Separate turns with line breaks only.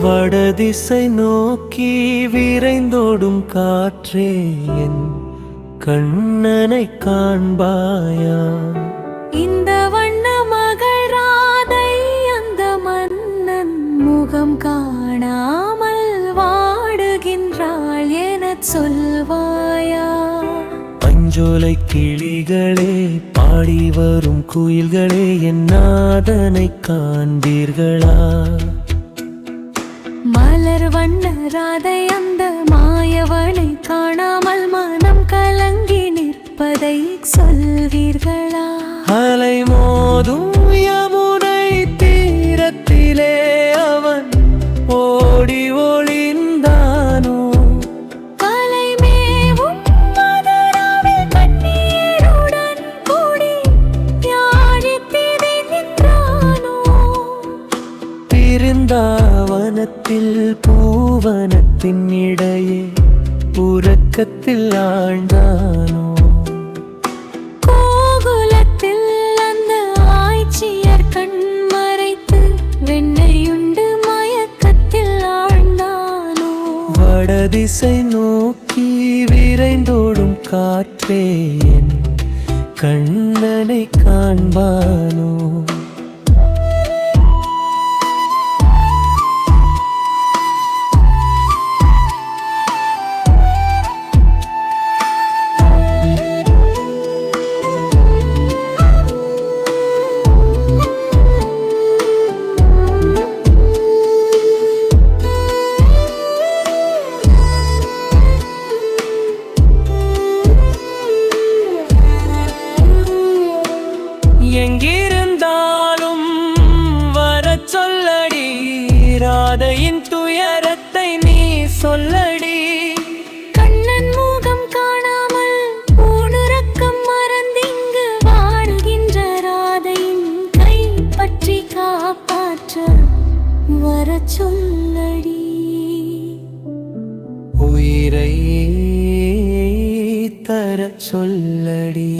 வடதிசை நோக்கி விரைந்தோடும் காற்றே என் கண்ணனை காண்பாயா?
இந்த வண்ண மகள் ராதை அந்த மன்னன் முகம் காணாமல் வாடுகின்றாள் எனச் சொல்வாயா?
பஞ்சோலை கிளிகளே, பாடி வரும் குயில்களே, என் நாதனை காண்பீர்களா?
மலர் வண்ண ராதை அந்த மாயவனை காணாமல் மனம் கலங்கி நிற்பதை சொல்வீர்களா?
அலை மோதும் யமுனை தீரத்திலே அவன் ஓடி ஒளிந்தானோ?
கலை மேவும் மதுராவில் கண்ணீருடன் கூடி யாழித்திரை நின்றானோ?
பிருந்தாவனத்தில் பூவனத்தின் இடையே உறக்கத்தில் ஆழ்ந்தானோ?
கோகுலத்தில் அந்த ஆய்ச்சியர் கண் மறைத்து வெண்ணையுண்டு மயக்கத்தில் ஆழ்ந்தானோ?
வடதிசை நோக்கி விரைந்தோடும் காற்றே என் கண்ணனை காண்பானோ? எங்கிருந்தாலும் வரச் சொல்லடி, ராதையின் துயரத்தை நீ சொல்லடி.
கண்ணன் முகம் காணாமல் ஊனுறக்கம் மறந்திங்கு வாடுகின்ற ராதையின் கை பற்றி காப்பாற்ற வரச் சொல்லடி.
உயிரை தரச் சொல்லடி.